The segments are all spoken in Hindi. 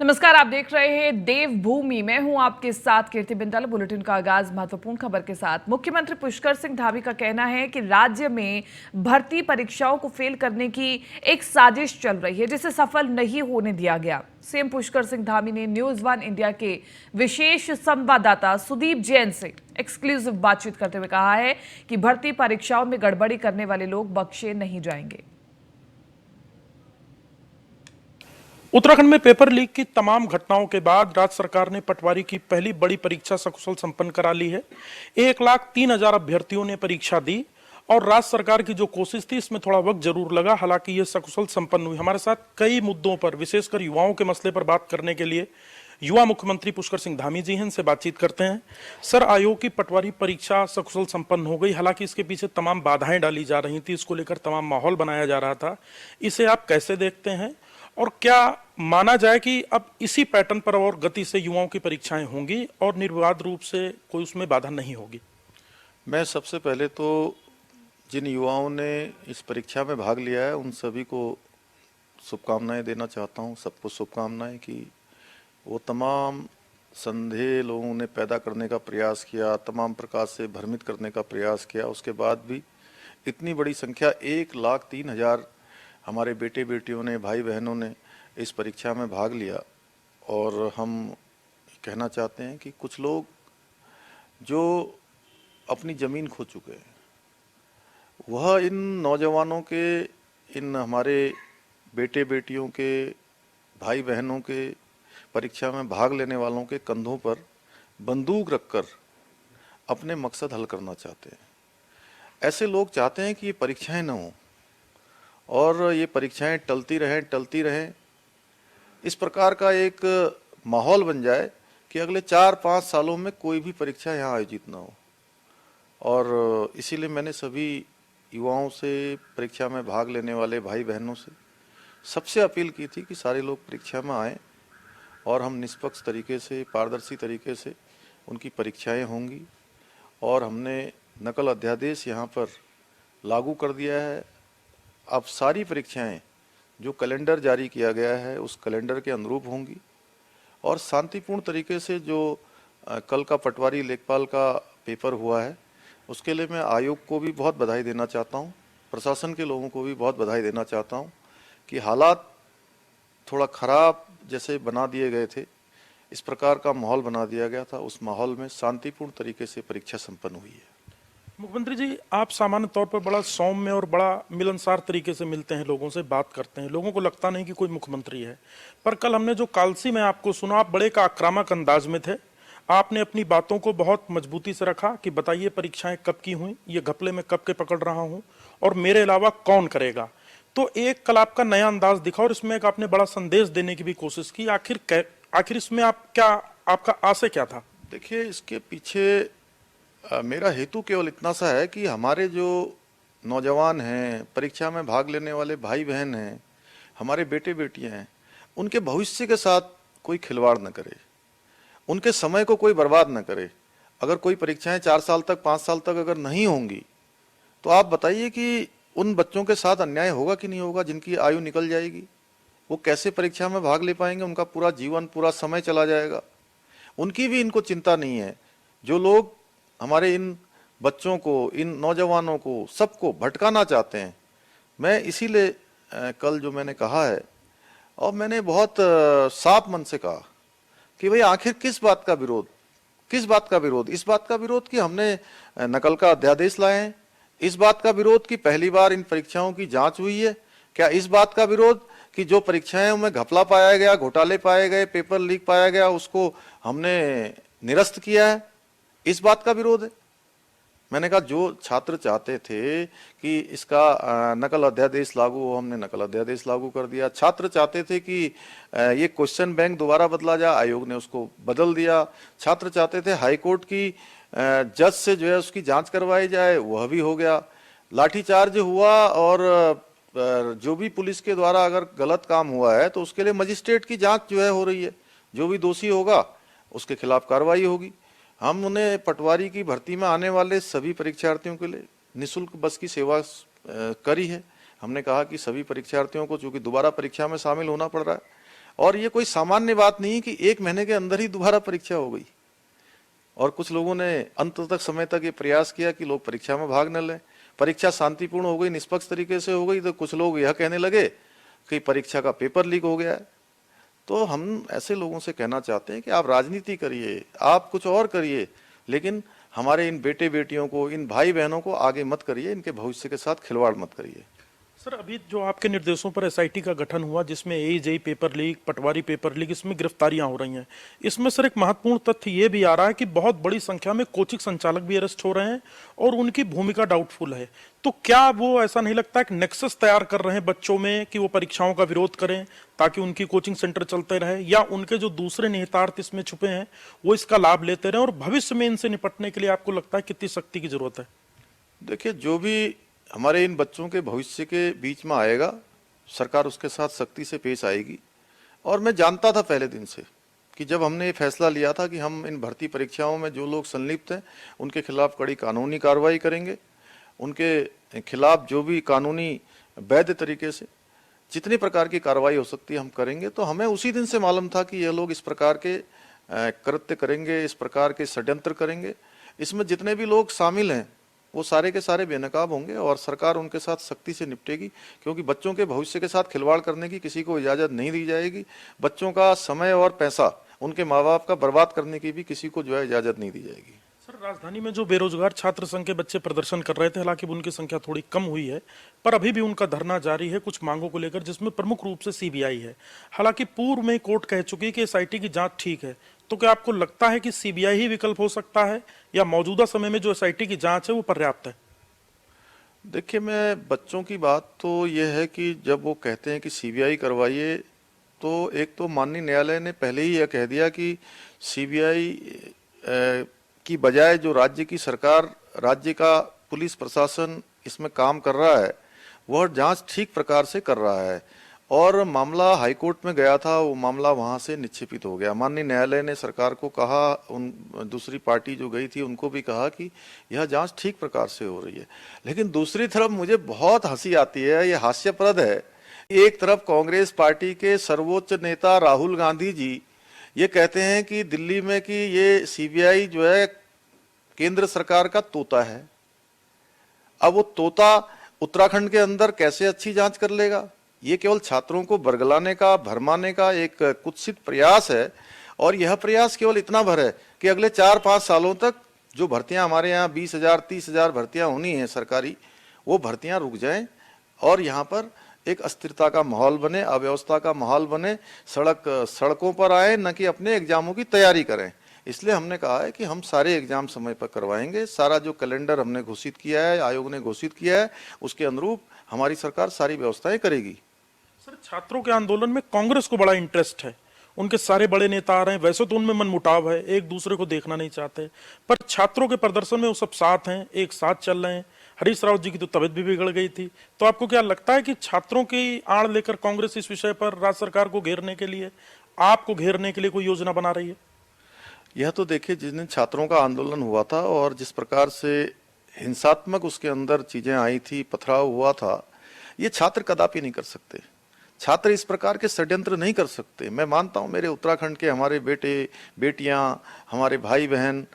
नमस्कार, आप देख रहे हैं देवभूमि। मैं हूं आपके साथ कीर्ति बिंदल। बुलेटिन का आगाज महत्वपूर्ण खबर के साथ। मुख्यमंत्री पुष्कर सिंह धामी का कहना है कि राज्य में भर्ती परीक्षाओं को फेल करने की एक साजिश चल रही है, जिसे सफल नहीं होने दिया गया। सीएम पुष्कर सिंह धामी ने न्यूज वन इंडिया के विशेष संवाददाता सुदीप जैन से एक्सक्लूसिव बातचीत करते हुए कहा है कि भर्ती परीक्षाओं में गड़बड़ी करने वाले लोग बख्शे नहीं जाएंगे। उत्तराखंड में पेपर लीक की तमाम घटनाओं के बाद राज्य सरकार ने पटवारी की पहली बड़ी परीक्षा सकुशल संपन्न करा ली है। 1,03,000 अभ्यर्थियों ने परीक्षा दी और राज्य सरकार की जो कोशिश थी इसमें थोड़ा वक्त जरूर लगा, हालांकि ये सकुशल संपन्न हुई। हमारे साथ कई मुद्दों पर, विशेषकर युवाओं के मसले पर बात करने के लिए युवा मुख्यमंत्री पुष्कर सिंह धामी जी हैं, इनसे बातचीत करते हैं। सर, आयोग की पटवारी परीक्षा सकुशल संपन्न हो गई, हालांकि इसके पीछे तमाम बाधाएं डाली जा रही थी, इसको लेकर तमाम माहौल बनाया जा रहा था। इसे आप कैसे देखते हैं और क्या माना जाए कि अब इसी पैटर्न पर और गति से युवाओं की परीक्षाएं होंगी और निर्विवाद रूप से कोई उसमें बाधा नहीं होगी? मैं सबसे पहले तो जिन युवाओं ने इस परीक्षा में भाग लिया है उन सभी को शुभकामनाएं देना चाहता हूं। सबको शुभकामनाएं कि वो तमाम संदेह लोगों ने पैदा करने का प्रयास किया, तमाम प्रकार से भ्रमित करने का प्रयास किया, उसके बाद भी इतनी बड़ी संख्या 1,03,000 हमारे बेटे बेटियों ने, भाई बहनों ने इस परीक्षा में भाग लिया। और हम कहना चाहते हैं कि कुछ लोग जो अपनी ज़मीन खो चुके हैं वह इन नौजवानों के, इन हमारे बेटे बेटियों के, भाई बहनों के परीक्षा में भाग लेने वालों के कंधों पर बंदूक रखकर अपने मकसद हल करना चाहते हैं। ऐसे लोग चाहते हैं कि ये परीक्षाएं न हों और ये परीक्षाएं टलती रहें। इस प्रकार का एक माहौल बन जाए कि अगले 4-5 सालों में कोई भी परीक्षा यहाँ आयोजित ना हो। और इसीलिए मैंने सभी युवाओं से, परीक्षा में भाग लेने वाले भाई बहनों से सबसे अपील की थी कि सारे लोग परीक्षा में आएँ और हम निष्पक्ष तरीके से, पारदर्शी तरीके से उनकी परीक्षाएं होंगी। और हमने नकल अध्यादेश यहाँ पर लागू कर दिया है। अब सारी परीक्षाएं जो कैलेंडर जारी किया गया है उस कैलेंडर के अनुरूप होंगी और शांतिपूर्ण तरीके से जो कल का पटवारी लेखपाल का पेपर हुआ है उसके लिए मैं आयोग को भी बहुत बधाई देना चाहता हूं, प्रशासन के लोगों को भी बहुत बधाई देना चाहता हूं कि हालात थोड़ा खराब जैसे बना दिए गए थे, इस प्रकार का माहौल बना दिया गया था, उस माहौल में शांतिपूर्ण तरीके से परीक्षा संपन्न हुई है। मुख्यमंत्री जी, आप सामान्य तौर पर बड़ा सौम्य और बड़ा मिलनसार तरीके से मिलते हैं, लोगों से बात करते हैं, लोगों को लगता नहीं कि कोई मुख्यमंत्री है। पर कल हमने जो कालसी में आपको सुना, आप बड़े का आक्रामक अंदाज में थे। आपने अपनी बातों को बहुत मजबूती से रखा कि बताइए परीक्षाएं कब की हुई, ये घपले में कब के पकड़ रहा हूं और मेरे अलावा कौन करेगा। तो एक कल आपका नया अंदाज दिखा और इसमें एक आपने बड़ा संदेश देने की भी कोशिश की। आखिर इसमें आपका आशय क्या था? देखिए, इसके पीछे मेरा हेतु केवल इतना सा है कि हमारे जो नौजवान हैं, परीक्षा में भाग लेने वाले भाई बहन हैं, हमारे बेटे बेटियां हैं, उनके भविष्य के साथ कोई खिलवाड़ न करे, उनके समय को कोई बर्बाद न करे। अगर कोई परीक्षाएं 4 साल तक, 5 साल तक अगर नहीं होंगी तो आप बताइए कि उन बच्चों के साथ अन्याय होगा कि नहीं होगा, जिनकी आयु निकल जाएगी। वो कैसे परीक्षा में भाग ले पाएंगे? उनका पूरा जीवन, पूरा समय चला जाएगा। उनकी भी इनको चिंता नहीं है। जो लोग हमारे इन बच्चों को, इन नौजवानों को, सबको भटकाना चाहते हैं, मैं इसीलिए कल जो मैंने कहा है, और मैंने बहुत साफ मन से कहा कि भाई आखिर किस बात का विरोध, किस बात का विरोध? इस बात का विरोध कि हमने नकल का अध्यादेश लाए हैं, इस बात का विरोध कि पहली बार इन परीक्षाओं की जांच हुई है, क्या इस बात का विरोध कि जो परीक्षाएं में घपला पाया गया, घोटाले पाए गए, पेपर लीक पाया गया, उसको हमने निरस्त किया है, इस बात का विरोध है? मैंने कहा जो छात्र चाहते थे कि इसका नकल अध्यादेश लागू हो, हमने नकल अध्यादेश लागू कर दिया। छात्र चाहते थे कि ये क्वेश्चन बैंक दोबारा बदला जाए, आयोग ने उसको बदल दिया। छात्र चाहते थे हाईकोर्ट की जज से जो है उसकी जांच करवाई जाए, वह भी हो गया। लाठीचार्ज हुआ और जो भी पुलिस के द्वारा अगर गलत काम हुआ है तो उसके लिए मजिस्ट्रेट की जांच जो है हो रही है, जो भी दोषी होगा उसके खिलाफ कार्रवाई होगी। हम उन्हें पटवारी की भर्ती में आने वाले सभी परीक्षार्थियों के लिए निःशुल्क बस की सेवा करी है। हमने कहा कि सभी परीक्षार्थियों को, चूंकि दोबारा परीक्षा में शामिल होना पड़ रहा है, और ये कोई सामान्य बात नहीं कि 1 महीने के अंदर ही दोबारा परीक्षा हो गई। और कुछ लोगों ने अंत तक समय तक ये प्रयास किया कि लोग परीक्षा में भाग न लें। परीक्षा शांतिपूर्ण हो गई, निष्पक्ष तरीके से हो गई, तो कुछ लोग यह कहने लगे कि परीक्षा का पेपर लीक हो गया है। तो हम ऐसे लोगों से कहना चाहते हैं कि आप राजनीति करिए, आप कुछ और करिए, लेकिन हमारे इन बेटे बेटियों को, इन भाई बहनों को आगे मत करिए, इनके भविष्य के साथ खिलवाड़ मत करिए। सर, अभी जो आपके निर्देशों पर एसआईटी का गठन हुआ, जिसमें एजेई पेपर लीक, पटवारी पेपर लीक, इसमें गिरफ्तारियां हो रही हैं, इसमें सर एक महत्वपूर्ण तथ्य ये भी आ रहा है कि बहुत बड़ी संख्या में कोचिंग संचालक भी अरेस्ट हो रहे हैं और उनकी भूमिका डाउटफुल है। तो क्या वो ऐसा नहीं लगता है कि नेक्सस तैयार कर रहे हैं बच्चों में कि वो परीक्षाओं का विरोध करें ताकि उनकी कोचिंग सेंटर चलते रहे, या उनके जो दूसरे निहितार्थ इसमें छुपे हैं वो इसका लाभ लेते रहे, और भविष्य में इनसे निपटने के लिए आपको लगता है कितनी शक्ति की जरूरत है? देखिए, जो भी हमारे इन बच्चों के भविष्य के बीच में आएगा, सरकार उसके साथ सख्ती से पेश आएगी। और मैं जानता था पहले दिन से कि जब हमने ये फैसला लिया था कि हम इन भर्ती परीक्षाओं में जो लोग संलिप्त हैं उनके खिलाफ कड़ी कानूनी कार्रवाई करेंगे, उनके खिलाफ जो भी कानूनी वैध तरीके से जितनी प्रकार की कार्रवाई हो सकती है हम करेंगे। तो हमें उसी दिन से मालूम था कि ये लोग इस प्रकार के कृत्य करेंगे, इस प्रकार के षड्यंत्र करेंगे। इसमें जितने भी लोग शामिल हैं वो सारे के सारे बेनकाब होंगे और सरकार उनके साथ सख्ती से निपटेगी, क्योंकि बच्चों के भविष्य के साथ खिलवाड़ करने की किसी को इजाज़त नहीं दी जाएगी। बच्चों का समय और पैसा उनके माँ बाप का बर्बाद करने की भी किसी को जो है इजाज़त नहीं दी जाएगी। सर, राजधानी में जो बेरोजगार छात्र संघ के बच्चे प्रदर्शन कर रहे थे, हालांकि उनकी संख्या थोड़ी कम हुई है, पर अभी भी उनका धरना जारी है कुछ मांगों को लेकर, जिसमें प्रमुख रूप से सीबीआई है। हालांकि पूर्व में कोर्ट कह चुकी है कि एसआईटी की जांच ठीक है, तो क्या आपको लगता है कि सीबीआई ही विकल्प हो सकता है, या मौजूदा समय में जो एसआईटी की जांच है वो पर्याप्त है? देखिए, मैं बच्चों की बात तो ये है कि जब वो कहते हैं कि सीबीआई करवाइए, तो एक तो माननीय न्यायालय ने पहले ही यह कह दिया कि सीबीआई की बजाय जो राज्य की सरकार, राज्य का पुलिस प्रशासन इसमें काम कर रहा है, वह जांच ठीक प्रकार से कर रहा है। और मामला हाईकोर्ट में गया था, वो मामला वहां से निक्षेपित हो गया। माननीय न्यायालय ने सरकार को कहा, उन दूसरी पार्टी जो गई थी उनको भी कहा कि यह जांच ठीक प्रकार से हो रही है। लेकिन दूसरी तरफ मुझे बहुत हंसी आती है, ये हास्यप्रद है। एक तरफ कांग्रेस पार्टी के सर्वोच्च नेता राहुल गांधी जी ये कहते हैं कि दिल्ली में कि ये सीबीआई जो है केंद्र सरकार का तोता है। अब वो तोता उत्तराखंड के अंदर कैसे अच्छी जांच कर लेगा? ये केवल छात्रों को बरगलाने का, भरमाने का एक कुत्सित प्रयास है। और यह प्रयास केवल इतना भर है कि अगले 4-5 सालों तक जो भर्तियां हमारे यहाँ 20,000 30,000 भर्तियां होनी है सरकारी, वो भर्तियां रुक जाएं और यहाँ पर एक अस्थिरता का माहौल बने, अव्यवस्था का माहौल बने, सड़कों पर आए, न कि अपने एग्जामों की तैयारी करें। इसलिए हमने कहा है कि हम सारे एग्जाम समय पर करवाएंगे। सारा जो कैलेंडर हमने घोषित किया है, आयोग ने घोषित किया है, उसके अनुरूप हमारी सरकार सारी व्यवस्थाएं करेगी। सर, छात्रों के आंदोलन में कांग्रेस को बड़ा इंटरेस्ट है, उनके सारे बड़े नेता आ रहे हैं। वैसे तो उनमें मनमुटाव है, एक दूसरे को देखना नहीं चाहते, पर छात्रों के प्रदर्शन में वो सब साथ हैं, एक साथ चल रहे हैं। हरीश रावत जी की तो तबीयत भी बिगड़ गई थी। तो आपको क्या लगता है कि छात्रों की आड़ लेकर कांग्रेस इस विषय पर राज्य सरकार को घेरने के लिए, आपको घेरने के लिए कोई योजना बना रही है? यह तो देखिए, जिस दिन छात्रों का आंदोलन हुआ था और जिस प्रकार से हिंसात्मक उसके अंदर चीजें आई थी, पथराव हुआ था, ये छात्र कदापि नहीं कर सकते। छात्र इस प्रकार के षड्यंत्र नहीं कर सकते। मैं मानता हूं मेरे उत्तराखंड के हमारे बेटे बेटियां, हमारे भाई बहन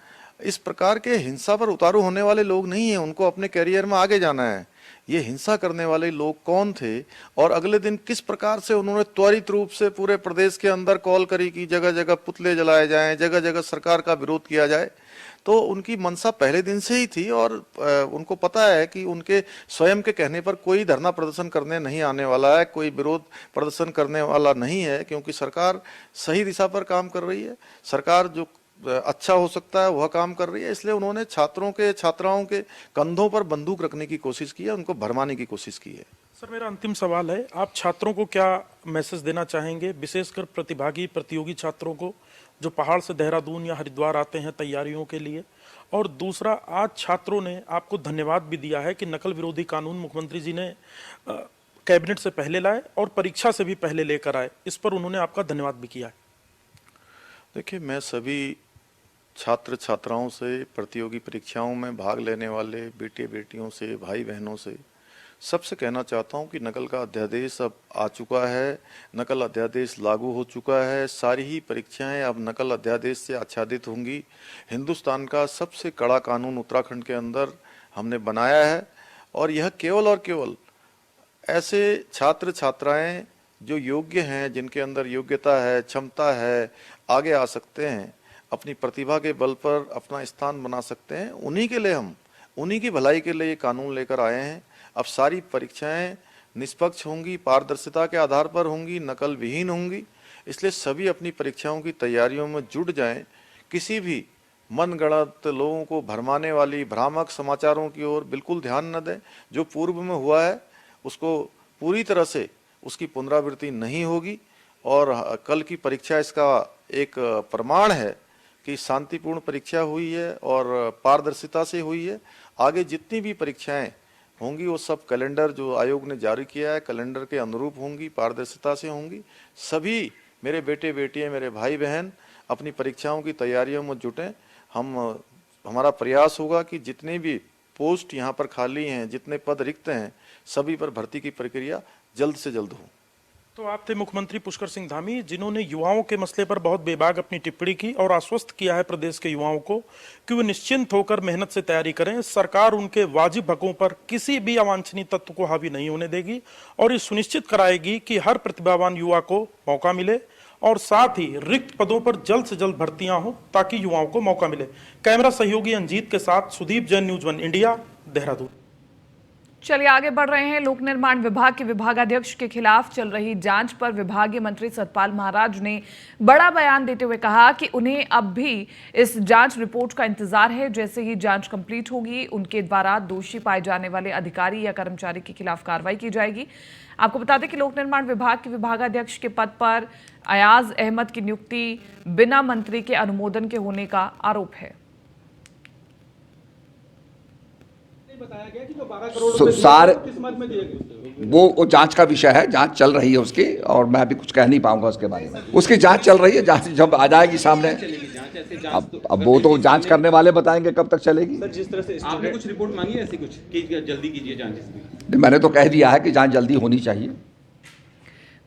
इस प्रकार के हिंसा पर उतारू होने वाले लोग नहीं हैं। उनको अपने करियर में आगे जाना है। ये हिंसा करने वाले लोग कौन थे और अगले दिन किस प्रकार से उन्होंने त्वरित रूप से पूरे प्रदेश के अंदर कॉल करी कि जगह जगह पुतले जलाए जाएं, जगह जगह सरकार का विरोध किया जाए। तो उनकी मंशा पहले दिन से ही थी और उनको पता है कि उनके स्वयं के कहने पर कोई धरना प्रदर्शन करने नहीं आने वाला है, कोई विरोध प्रदर्शन करने वाला नहीं है, क्योंकि सरकार सही दिशा पर काम कर रही है। सरकार जो अच्छा हो सकता है वह काम कर रही है। इसलिए उन्होंने छात्रों के, छात्राओं के कंधों पर बंदूक रखने की कोशिश की है, उनको भरमाने की कोशिश की है। सर, मेरा अंतिम सवाल है, आप छात्रों को क्या मैसेज देना चाहेंगे, विशेषकर प्रतिभागी प्रतियोगी छात्रों को जो पहाड़ से देहरादून या हरिद्वार आते हैं तैयारियों के लिए? और दूसरा, आज छात्रों ने आपको धन्यवाद भी दिया है कि नकल विरोधी कानून मुख्यमंत्री जी ने कैबिनेट से पहले लाए और परीक्षा से भी पहले लेकर आए, इस पर उन्होंने आपका धन्यवाद भी किया है। देखिए, मैं सभी छात्र छात्राओं से, प्रतियोगी परीक्षाओं में भाग लेने वाले बेटे बेटियों से, भाई बहनों से सबसे कहना चाहता हूं कि नकल का अध्यादेश अब आ चुका है, नकल अध्यादेश लागू हो चुका है, सारी ही परीक्षाएं अब नकल अध्यादेश से आच्छादित होंगी। हिंदुस्तान का सबसे कड़ा कानून उत्तराखंड के अंदर हमने बनाया है और यह केवल और केवल ऐसे छात्र छात्राएं जो योग्य हैं, जिनके अंदर योग्यता है, क्षमता है, आगे आ सकते हैं, अपनी प्रतिभा के बल पर अपना स्थान बना सकते हैं, उन्हीं के लिए हम उन्हीं की भलाई के लिए ये कानून लेकर आए हैं। अब सारी परीक्षाएं निष्पक्ष होंगी, पारदर्शिता के आधार पर होंगी, नकल विहीन होंगी। इसलिए सभी अपनी परीक्षाओं की तैयारियों में जुट जाएं। किसी भी मनगढ़ंत लोगों को भरमाने वाली भ्रामक समाचारों की ओर बिल्कुल ध्यान न दें। जो पूर्व में हुआ है उसको पूरी तरह से उसकी पुनरावृत्ति नहीं होगी और कल की परीक्षा इसका एक प्रमाण है कि शांतिपूर्ण परीक्षा हुई है और पारदर्शिता से हुई है। आगे जितनी भी परीक्षाएं होंगी वो सब कैलेंडर जो आयोग ने जारी किया है कैलेंडर के अनुरूप होंगी, पारदर्शिता से होंगी। सभी मेरे बेटे बेटियां, मेरे भाई बहन अपनी परीक्षाओं की तैयारियों में जुटें। हमारा प्रयास होगा कि जितने भी पोस्ट यहाँ पर खाली हैं, जितने पद रिक्त हैं, सभी पर भर्ती की प्रक्रिया जल्द से जल्द हो। तो आप थे मुख्यमंत्री पुष्कर सिंह धामी, जिन्होंने युवाओं के मसले पर बहुत बेबाक अपनी टिप्पणी की और आश्वस्त किया है प्रदेश के युवाओं को कि वे निश्चिंत होकर मेहनत से तैयारी करें। सरकार उनके वाजिब हकों पर किसी भी अवांछनीय तत्व को हावी नहीं होने देगी और ये सुनिश्चित कराएगी कि हर प्रतिभावान युवा को मौका मिले और साथ ही रिक्त पदों पर जल्द से जल्द भर्तियां हो ताकि युवाओं को मौका मिले। कैमरा सहयोगी अंजीत के साथ सुदीप जैन, न्यूज़ 1 इंडिया, देहरादून। चलिए आगे बढ़ रहे हैं। लोक निर्माण विभाग के विभागाध्यक्ष के खिलाफ चल रही जांच पर विभागीय मंत्री सतपाल महाराज ने बड़ा बयान देते हुए कहा कि उन्हें अब भी इस जांच रिपोर्ट का इंतजार है। जैसे ही जांच कंप्लीट होगी उनके द्वारा दोषी पाए जाने वाले अधिकारी या कर्मचारी के खिलाफ कार्रवाई की जाएगी। आपको बता दें कि लोक निर्माण विभाग के विभागाध्यक्ष के पद पर अयाज अहमद की नियुक्ति बिना मंत्री के अनुमोदन के होने का आरोप है। बताया गया कि जो 12 करोड़ रुपए सारे किस मद में दिए गए? वो जांच का विषय है, जांच चल रही है उसकी, और मैं अभी कुछ कह नहीं पाऊंगा उसके बारे में। उसकी जांच चल रही है, जांच जब आ जाएगी सामने अब वो तो जांच करने वाले बताएंगे कब तक चलेगी। सर जिस तरह से आपने कुछ रिपोर्ट मांगी है ऐसी कुछ कि जल्दी कीजिए जांच इसकी? मैंने तो कह दिया है कि जांच जल्दी होनी चाहिए।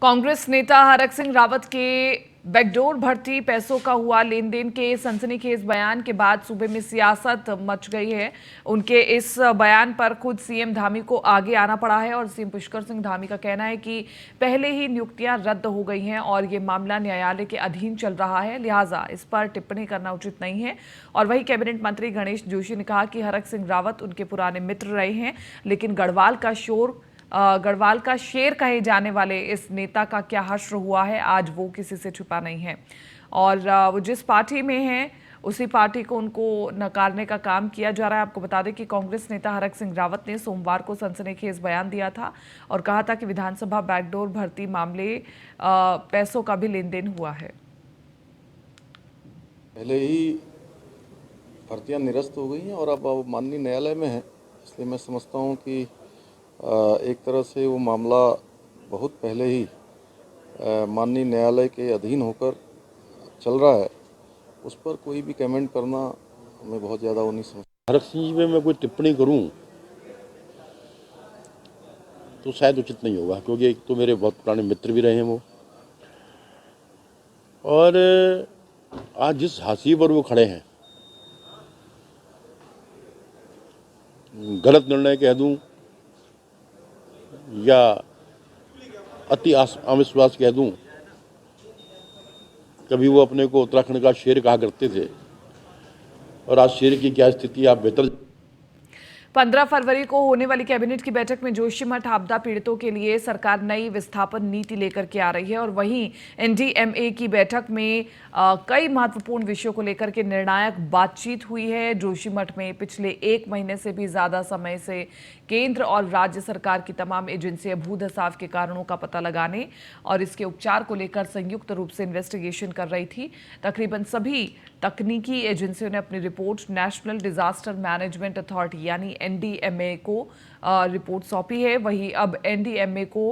कांग्रेस नेता हरक सिंह रावत के बैकडोर भर्ती पैसों का हुआ लेन देन के सनसनीखेज बयान के बाद सूबे में सियासत मच गई है। उनके इस बयान पर खुद सीएम धामी को आगे आना पड़ा है और सीएम पुष्कर सिंह धामी का कहना है कि पहले ही नियुक्तियां रद्द हो गई हैं और ये मामला न्यायालय के अधीन चल रहा है, लिहाजा इस पर टिप्पणी करना उचित नहीं है। और वहीं कैबिनेट मंत्री गणेश जोशी ने कहा कि हरक सिंह रावत उनके पुराने मित्र रहे हैं, लेकिन गढ़वाल का शेर कहे जाने वाले इस नेता का क्या हश्र हुआ है, आज वो किसी से छुपा नहीं है। और वो जिस पार्टी में हैं उसी पार्टी को उनको नकारने का काम किया जा रहा है। आपको बता दें कि कांग्रेस नेता हरक सिंह रावत ने सोमवार को सनसनीखेज बयान दिया था और कहा था कि विधानसभा बैकडोर भर्ती मामले पैसों का भी लेन देन हुआ है। पहले ही भर्तियां निरस्त हो गई हैं और अब माननीय न्यायालय में है, इसलिए मैं समझता हूं कि एक तरह से वो मामला बहुत पहले ही माननीय न्यायालय के अधीन होकर चल रहा है। उस पर कोई भी कमेंट करना मैं बहुत ज़्यादा वो नहीं समझता। हरक सिंह जी में मैं कोई टिप्पणी करूं तो शायद उचित नहीं होगा, क्योंकि एक तो मेरे बहुत पुराने मित्र भी रहे हैं वो, और आज जिस हाशिए पर वो खड़े हैं, गलत निर्णय कह दूं या अति अविश्वास कह दूं, कभी वो अपने को उत्तराखंड का शेर कहा करते थे और आज शेर की क्या स्थिति आप बेहतर। 15 फरवरी को होने वाली कैबिनेट की बैठक में जोशीमठ आपदा पीड़ितों के लिए सरकार नई विस्थापन नीति लेकर के आ रही है और वहीं एनडीएमए की बैठक में कई महत्वपूर्ण विषयों को लेकर के निर्णायक बातचीत हुई है। जोशीमठ में पिछले 1 महीने से भी ज्यादा समय से केंद्र और राज्य सरकार की तमाम एजेंसियां भूधसाव के कारणों का पता लगाने और इसके उपचार को लेकर संयुक्त रूप से इन्वेस्टिगेशन कर रही थी। तकरीबन सभी तकनीकी एजेंसियों ने अपनी report national disaster management authority यानी एनडीएमए को रिपोर्ट सौंपी है। वहीं अब एनडीएमए को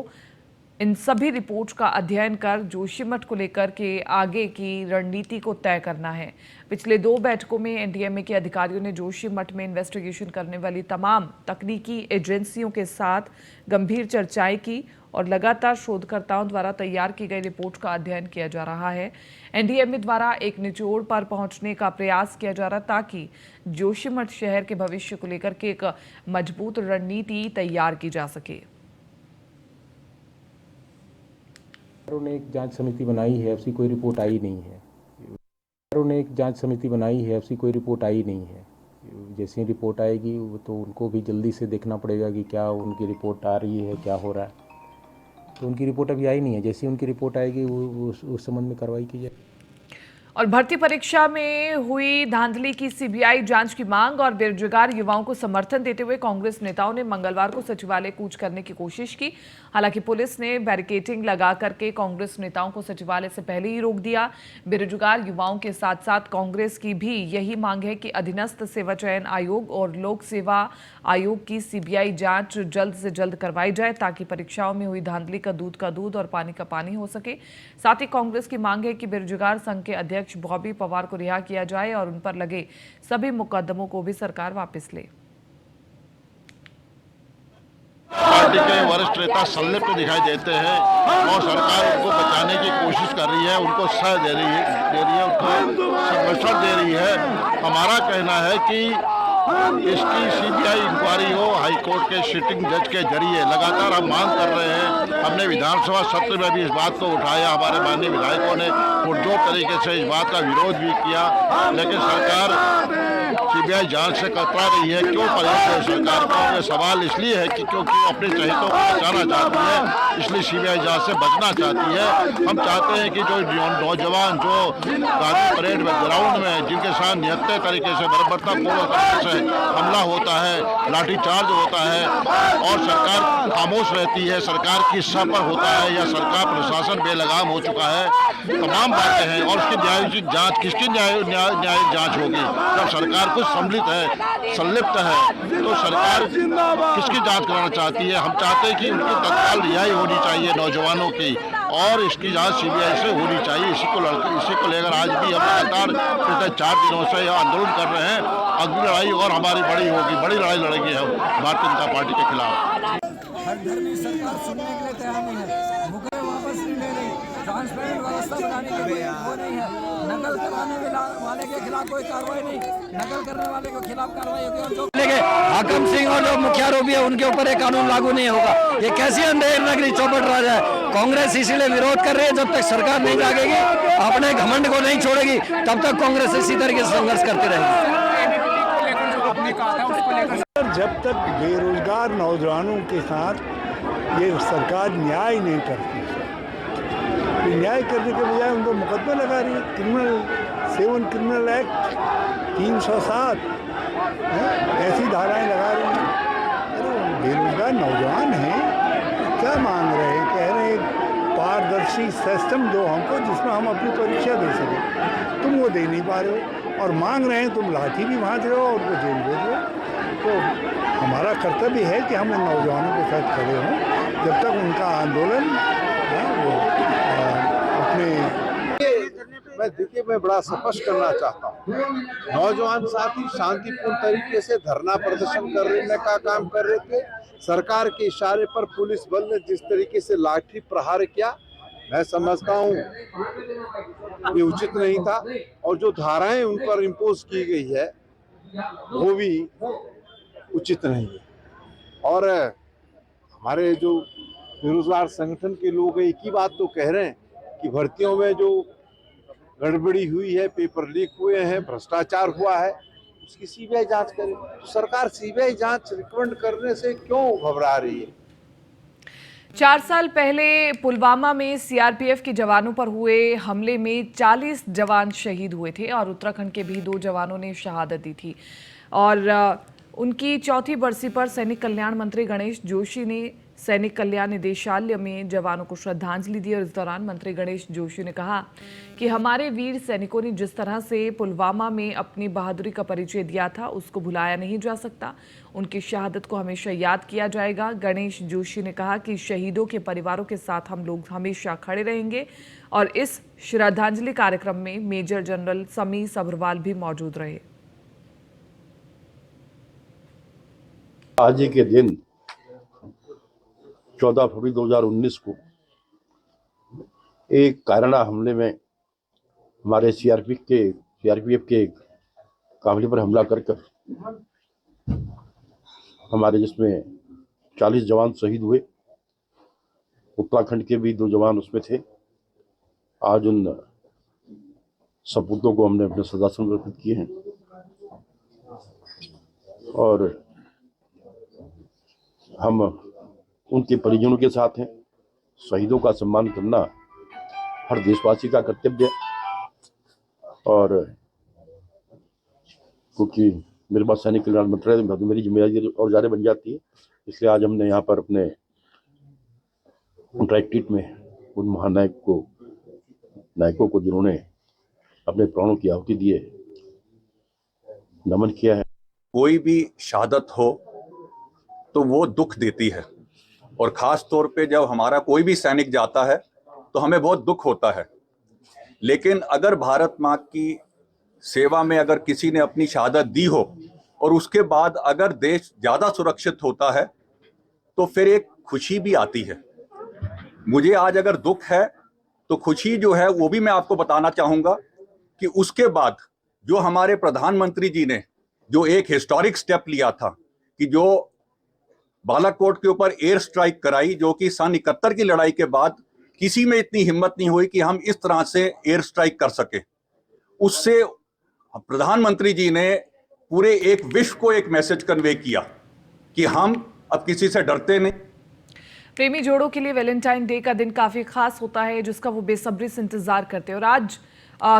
इन सभी रिपोर्ट का अध्ययन कर जोशीमठ को लेकर के आगे की रणनीति को तय करना है। पिछले 2 बैठकों में एनडीएमए के अधिकारियों ने जोशीमठ में इन्वेस्टिगेशन करने वाली तमाम तकनीकी एजेंसियों के साथ गंभीर चर्चाएं की और लगातार शोधकर्ताओं द्वारा तैयार की गई रिपोर्ट का अध्ययन किया जा रहा है। एनडीएमए द्वारा एक निचोड़ पर पहुंचने का प्रयास किया जा रहा ताकि जोशीमठ शहर के भविष्य को लेकर के एक मजबूत रणनीति तैयार की जा सके। ने एक जांच समिति बनाई है, उसकी कोई रिपोर्ट आई नहीं है। ने एक जांच समिति बनाई है, उसकी कोई रिपोर्ट आई नहीं है। जैसे ही रिपोर्ट आएगी वो तो उनको भी जल्दी से देखना पड़ेगा कि क्या उनकी रिपोर्ट आ रही है, क्या हो रहा है। तो उनकी रिपोर्ट अभी आई नहीं है। जैसे ही उनकी रिपोर्ट आएगी वो उस संबंध में कार्रवाई की जाएगी। और भर्ती परीक्षा में हुई धांधली की सीबीआई जांच की मांग और बेरोजगार युवाओं को समर्थन देते हुए कांग्रेस नेताओं ने मंगलवार को सचिवालय कूच करने की कोशिश की। हालांकि पुलिस ने बैरिकेडिंग लगा करके कांग्रेस नेताओं को सचिवालय से पहले ही रोक दिया। बेरोजगार युवाओं के साथ साथ कांग्रेस की भी यही मांग है कि अधीनस्थ सेवा चयन आयोग और लोक सेवा आयोग की सीबीआई जांच जल्द से जल्द करवाई जाए ताकि परीक्षाओं में हुई धांधली का दूध और पानी का पानी हो सके। साथ ही कांग्रेस की मांग है कि बेरोजगार संघ के अध्यक्ष बॉबी पवार को रिहा किया जाए और उन पर लगे सभी मुकदमों को भी सरकार वापस ले। पार्टी के वरिष्ठ नेता संलिप्त दिखाई देते हैं और सरकार उनको बचाने की कोशिश कर रही है, उनको सह दे रही है, उनको संरक्षण दे रही है। हमारा कहना है कि इसकी सीबीआई इंक्वायरी हो हाई कोर्ट के सिटिंग जज के जरिए। लगातार हम मांग कर रहे हैं। हमने विधानसभा सत्र में भी इस बात को उठाया, हमारे माननीय विधायकों ने पुरजोर तरीके से इस बात का विरोध भी किया, लेकिन सरकार सीबीआई जांच से कतरा रही है। क्यों परहेज है सरकार का? ये सवाल इसलिए है कि क्योंकि अपने चहेतों को बचाना चाहती है, इसलिए सीबीआई जांच से बचना चाहती है। हम चाहते हैं कि जो नौजवान जो गांधी परेड में ग्राउंड में जिनके साथ निहत्ते तरीके से बर्बरतापूर्वक तरीके से हमला होता है, लाठीचार्ज होता है और सरकार खामोश रहती है, सरकार की सह पर होता है या सरकार प्रशासन बेलगाम हो चुका है, तमाम बातें हैं। और उसकी न्यायिक जांच किसकी न्यायिक जांच होगी? जब सरकार कुछ सम्मिलित है, संलिप्त है, तो सरकार किसकी जांच कराना चाहती है? हम चाहते हैं कि उनकी तत्काल रिहाई होनी चाहिए नौजवानों की और इसकी जांच सीबीआई से होनी चाहिए। इसी को लेकर आज भी हम लगातार पिछले 4 दिनों से यह आंदोलन कर रहे हैं। अगली लड़ाई और हमारी बड़ी होगी, बड़ी लड़ाई लड़ेंगे हम भारतीय जनता पार्टी के खिलाफ। हर धर्मी सरकार सुनने के लिए तैयार नहीं है, मुकदमे वापस नहीं ले रही, ट्रांसपेरेंट व्यवस्था बनाने के लिए वो नहीं है, नकल कराने वाले के खिलाफ कोई कार्रवाई नहीं, नकल करने वाले के खिलाफ कार्रवाई होगी। और जो हाकम सिंह और जो मुखिया आरोपी है उनके ऊपर ये कानून लागू नहीं होगा। ये कैसी अंधेर नगरी चौपट राज है। कांग्रेस इसीलिए विरोध कर रही है, जब तक सरकार नहीं जागेगी, अपने घमंड को नहीं छोड़ेगी, तब तक कांग्रेस इसी तरीके से संघर्ष करती रहेगी। जब तक बेरोजगार नौजवानों के साथ ये सरकार न्याय नहीं करती, तो न्याय करने के बजाय उनको मुकदमा लगा रही है। क्रिमिनल एक्ट 307 ऐसी धाराएं लगा रही हैं। अरे बेरोजगार नौजवान हैं, क्या मांग रहे हैं? कह रहे हैं पारदर्शी सिस्टम दो हमको जिसमें हम अपनी परीक्षा दे सकें। तुम वो दे नहीं पा रहे हो और मांग रहे हैं, तुम लाठी भी भांज रहे हो और उनको जेल भेज रहे हो। तो हमारा कर्तव्य है कि हम इन नौजवानों के साथ खड़े हों जब तक उनका आंदोलन वो अपने। मैं बड़ा स्पष्ट करना चाहता हूँ, नौजवान साथी शांतिपूर्ण तरीके से धरना प्रदर्शन करने का काम कर रहे थे। सरकार के इशारे पर पुलिस बल ने जिस तरीके से लाठी प्रहार किया, मैं समझता हूँ ये उचित नहीं था। और जो धाराएं उन पर इम्पोज की गई है वो भी उचित नहीं है। और हमारे जो बेरोजगार संगठन के लोग एक ही बात तो कह रहे हैं कि भर्तियों में जो गड़बड़ी हुई है, पेपर लीक हुए हैं, भ्रष्टाचार हुआ है, उसकी सीबीआई जांच करे। तो सरकार सीबीआई जांच रिकमेंड करने से क्यों घबरा रही है? 4 साल पहले पुलवामा में सीआरपीएफ के जवानों पर हुए हमले में 40 जवान शहीद हुए थे और उत्तराखंड के भी 2 जवानों ने शहादत दी थी। और उनकी 4थी बरसी पर सैनिक कल्याण मंत्री गणेश जोशी ने सैनिक कल्याण निदेशालय में जवानों को श्रद्धांजलि दी और इस दौरान मंत्री गणेश जोशी ने कहा कि हमारे वीर सैनिकों ने जिस तरह से पुलवामा में अपनी बहादुरी का परिचय दिया था उसको भुलाया नहीं जा सकता। उनकी शहादत को हमेशा याद किया जाएगा। गणेश जोशी ने कहा कि शहीदों के परिवारों के साथ हम लोग हमेशा खड़े रहेंगे और इस श्रद्धांजलि कार्यक्रम में मेजर जनरल समी सभरवाल भी मौजूद रहे। आज ही के दिन 14 फरवरी 2019 को एक कायराना हमले में हमारे सीआरपीएफ के काफिले पर हमला कर हमारे जिसमें 40 जवान शहीद हुए। उत्तराखंड के भी 2 जवान उसमें थे। आज उन सपूतों को हमने अपने श्रद्धासुमन अर्पित किए हैं और हम उनके परिजनों के साथ हैं। शहीदों का सम्मान करना हर देशवासी का कर्तव्य है और क्योंकि मेरे पास सैनिक कल्याण मंत्रालय में मेरी जिम्मेदारी और ज़्यादा बन जाती है, इसलिए आज हमने यहाँ पर अपने इंटरैक्टिव में उन नायकों को जिन्होंने अपने प्राणों की आहुति दी है नमन किया है। कोई भी शहादत हो तो वो दुख देती है और ख़ास तौर पे जब हमारा कोई भी सैनिक जाता है तो हमें बहुत दुख होता है। लेकिन अगर भारत माँ की सेवा में अगर किसी ने अपनी शहादत दी हो और उसके बाद अगर देश ज़्यादा सुरक्षित होता है तो फिर एक खुशी भी आती है। मुझे आज अगर दुख है तो खुशी जो है वो भी मैं आपको बताना चाहूँगा कि उसके बाद जो हमारे प्रधानमंत्री जी ने जो एक हिस्टोरिक स्टेप लिया था कि जो बालाकोट के ऊपर एयर स्ट्राइक कराई, जो कि सन 71 की लड़ाई के बाद किसी में इतनी हिम्मत नहीं हुई कि हम इस तरह से एयर स्ट्राइक कर सके। उससे प्रधानमंत्री जी ने पूरे एक विश्व को एक मैसेज कन्वे किया कि हम अब किसी से डरते नहीं। प्रेमी जोड़ों के लिए वैलेंटाइन डे का दिन काफी खास होता है जिसका वो बेसब्री से इंतजार करते हैं और आज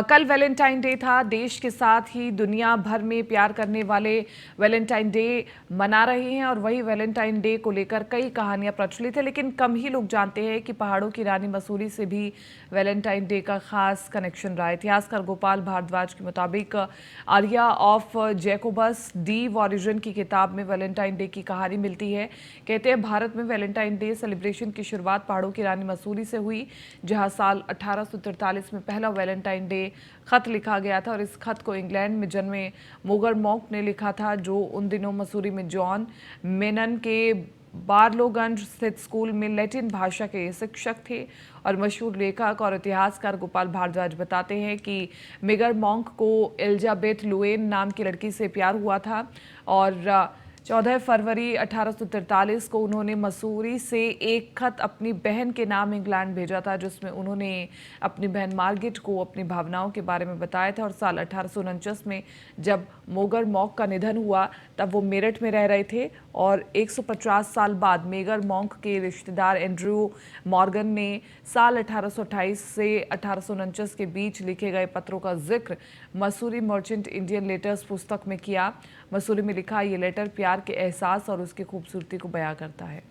कल वैलेंटाइन डे था। देश के साथ ही दुनिया भर में प्यार करने वाले वैलेंटाइन डे मना रहे हैं और वही वैलेंटाइन डे को लेकर कई कहानियां प्रचलित है, लेकिन कम ही लोग जानते हैं कि पहाड़ों की रानी मसूरी से भी वैलेंटाइन डे का खास कनेक्शन रहा है। इतिहासकार गोपाल भारद्वाज के मुताबिक आर्या ऑफ जैकोबस डी वॉरिजन की किताब में वैलेंटाइन डे की कहानी मिलती है। कहते हैं भारत में वैलेंटाइन डे सेलिब्रेशन की शुरुआत पहाड़ों की रानी मसूरी से हुई, जहाँ साल 1843 में पहला वैलेंटाइन खत लिखा गया था और इस खत को इंग्लैंड में जन्मे मोगर मॉन्क ने लिखा था, जो उन दिनों मसूरी में जॉन मेनन के बार्लोगंज स्थित स्कूल में लैटिन भाषा के शिक्षक थे। और मशहूर लेखक और इतिहासकार गोपाल भारद्वाज बताते हैं कि मेगर मॉन्क को एलिजाबेथ लुएन नाम की लड़की से प्यार हुआ था और 14 फरवरी 1843 को उन्होंने मसूरी से एक खत अपनी बहन के नाम इंग्लैंड भेजा था, जिसमें उन्होंने अपनी बहन मार्गेट को अपनी भावनाओं के बारे में बताया था। और साल 1849 में जब मोगर मॉन्क का निधन हुआ तब वो मेरठ में रह रहे थे और 150 साल बाद मेगर मॉन्क के रिश्तेदार एंड्रयू मॉर्गन ने साल 1828 से 1849 के बीच लिखे गए पत्रों का जिक्र मसूरी मर्चेंट इंडियन लेटर्स पुस्तक में किया। मसूरी में लिखा ये लेटर प्यार के एहसास और उसकी खूबसूरती को बयां करता है।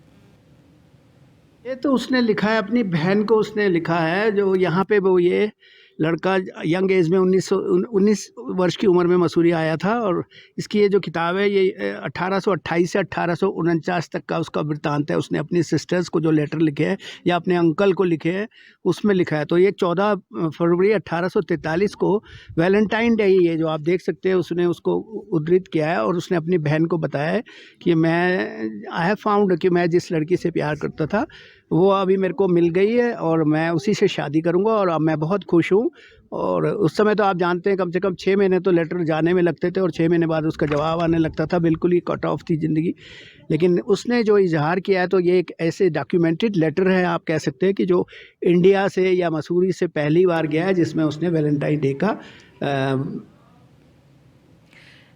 ये तो उसने लिखा है, अपनी बहन को उसने लिखा है, जो यहाँ पे वो ये लड़का यंग एज में 19 वर्ष की उम्र में मसूरी आया था। और इसकी ये जो किताब है ये 1828 से 1849 तक का उसका वृत्तांत है। उसने अपनी सिस्टर्स को जो लेटर लिखे हैं या अपने अंकल को लिखे हैं उसमें लिखा है। तो ये 14 फरवरी 1843 को वैलेंटाइन डे ही है जो आप देख सकते हैं, उसने उसको उद्धृत किया है और उसने अपनी बहन को बताया है कि आई हैव फाउंड कि मैं जिस लड़की से प्यार करता था वो अभी मेरे को मिल गई है और मैं उसी से शादी करूंगा और अब मैं बहुत खुश हूँ। और उस समय तो आप जानते हैं कम से कम 6 महीने तो लेटर जाने में लगते थे और 6 महीने बाद उसका जवाब आने लगता था। बिल्कुल ही कट ऑफ थी ज़िंदगी। लेकिन उसने जो इजहार किया है तो ये एक ऐसे डॉक्यूमेंटेड लेटर है, आप कह सकते हैं कि जो इंडिया से या मसूरी से पहली बार गया है जिसमें उसने वैलेंटाइन डे का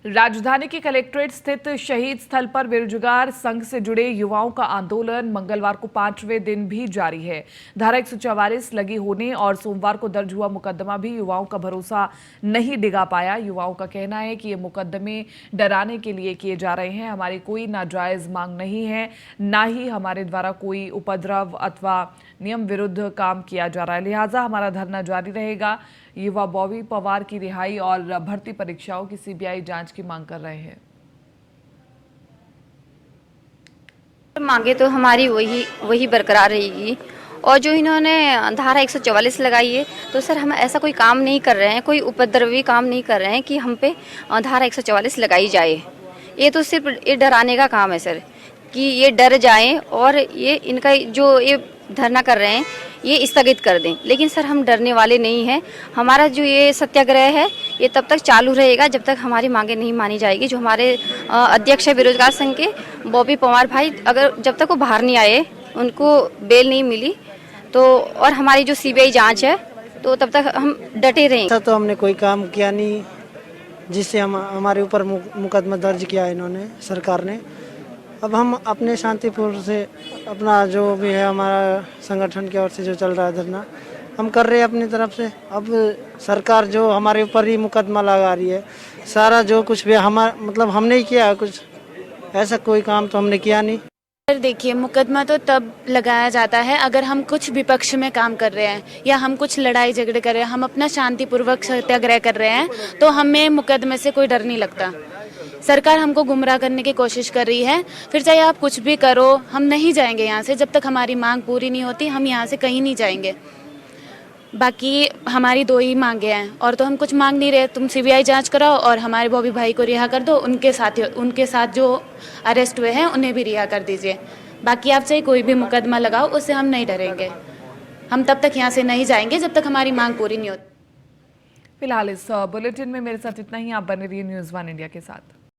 राजधानी के कलेक्ट्रेट स्थित शहीद स्थल पर बेरोजगार संघ से जुड़े युवाओं का आंदोलन मंगलवार को 5वें दिन भी जारी है। धारा 144 लगी होने और सोमवार को दर्ज हुआ मुकदमा भी युवाओं का भरोसा नहीं डिगा पाया। युवाओं का कहना है कि ये मुकदमे डराने के लिए किए जा रहे हैं। हमारी कोई नाजायज मांग नहीं है, ना ही हमारे द्वारा कोई उपद्रव अथवा नियम विरुद्ध काम किया जा रहा है, लिहाजा हमारा धरना जारी रहेगा। युवा बॉबी पवार की रिहाई और भर्ती परीक्षाओं की सीबीआई जांच की मांग कर रहे हैं। मांगे तो हमारी वही बरकरार रहेगी। और जो इन्होंने धारा 144 लगाई है, तो सर हम ऐसा कोई काम नहीं कर रहे हैं, कोई उपद्रवी काम नहीं कर रहे हैं कि हम पे धारा 144 लगाई जाए। ये तो सिर्फ ये डराने का काम है सर, कि ये डर जाएं और ये इनका जो ये धरना कर रहे हैं ये स्थगित कर दें। लेकिन सर हम डरने वाले नहीं हैं। हमारा जो ये सत्याग्रह है ये तब तक चालू रहेगा जब तक हमारी मांगे नहीं मानी जाएगी। जो हमारे अध्यक्ष है बेरोजगार संघ के बॉबी पवार भाई, अगर जब तक वो बाहर नहीं आए, उनको बेल नहीं मिली, तो और हमारी जो सीबीआई जांच है तो तब तक हम डटे रहें। ऐसा तो हमने कोई काम किया नहीं जिससे हमारे ऊपर मुकदमा दर्ज किया इन्होंने, सरकार ने। अब हम अपने शांतिपूर्ण से अपना जो भी है हमारा संगठन की ओर से जो चल रहा है धरना हम कर रहे हैं अपनी तरफ से। अब सरकार जो हमारे ऊपर ही मुकदमा लगा रही है, सारा जो कुछ भी मतलब हमने ही किया, कुछ ऐसा कोई काम तो हमने किया नहीं। देखिए, मुकदमा तो तब लगाया जाता है अगर हम कुछ विपक्ष में काम कर रहे हैं या हम कुछ लड़ाई झगड़े कर रहे हैं, हम अपना शांतिपूर्वक सत्याग्रह कर रहे हैं, तो हमें मुकदमे से कोई डर नहीं लगता। सरकार हमको गुमराह करने की कोशिश कर रही है, फिर चाहे आप कुछ भी करो, हम नहीं जाएंगे यहाँ से जब तक हमारी मांग पूरी नहीं होती। हम यहाँ से कहीं नहीं जाएंगे। बाकी हमारी 2 ही मांगे हैं और तो हम कुछ मांग नहीं रहे। तुम सीबीआई जांच कराओ और हमारे बॉबी भाई को रिहा कर दो, उनके साथ जो अरेस्ट हुए हैं उन्हें भी रिहा कर दीजिए। बाकी आप चाहे कोई भी मुकदमा लगाओ, उससे हम नहीं डरेंगे। हम तब तक यहाँ से नहीं जाएंगे जब तक हमारी मांग पूरी नहीं होती। फिलहाल इस बुलेटिन में मेरे साथ इतना ही। आप बने रहिए न्यूज़ 1 इंडिया के साथ।